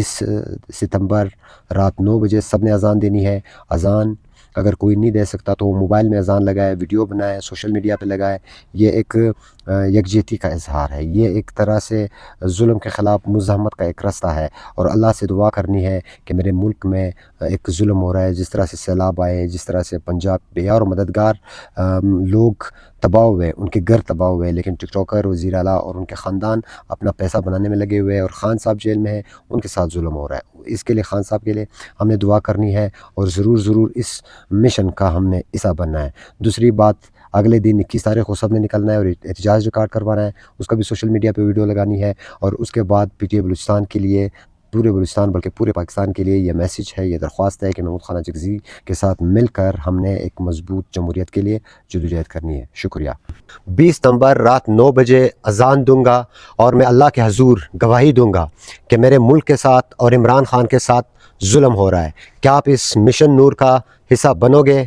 ستمبر رات 9 بجے سب نے اذان دینی ہے۔ اذان اگر کوئی نہیں دے سکتا تو وہ موبائل میں اذان لگائے، ویڈیو بنائے، سوشل میڈیا پہ لگائے۔ یہ ایک یکجہتی کا اظہار ہے، یہ ایک طرح سے ظلم کے خلاف مزاحمت کا ایک رستہ ہے، اور اللہ سے دعا کرنی ہے کہ میرے ملک میں ایک ظلم ہو رہا ہے، جس طرح سے سیلاب آئے، جس طرح سے پنجاب بے اور مددگار لوگ تباہ ہوئے، ان کے گھر تباہ ہوئے، لیکن ٹک ٹاکر، وزیر اعلیٰ اور ان کے خاندان اپنا پیسہ بنانے میں لگے ہوئے ہیں، اور خان صاحب جیل میں ہیں، ان کے ساتھ ظلم ہو رہا ہے۔ اس کے لیے خان صاحب کے لیے ہم نے دعا کرنی ہے، اور ضرور اس مشن کا ہم نے حصہ بننا ہے۔ دوسری بات، اگلے دن 21 تاریخ کو سب نے نکلنا ہے اور احتجاج ریکارڈ کروانا ہے، اس کا بھی سوشل میڈیا پہ ویڈیو لگانی ہے، اور اس کے بعد پی ٹی آئی بلوچستان کے لیے، پورے بلوچستان بلکہ پورے پاکستان کے لیے یہ میسیج ہے، یہ درخواست ہے کہ محمود خان اچکزئی کے ساتھ مل کر ہم نے ایک مضبوط جمہوریت کے لیے جدوجہد کرنی ہے۔ شکریہ۔ 20 ستمبر رات 9 بجے اذان دوں گا، اور میں اللہ کے حضور گواہی دوں گا کہ میرے ملک کے ساتھ اور عمران خان کے ساتھ ظلم ہو رہا ہے۔ کیا آپ اس مشن نور کا حصہ بنو گے؟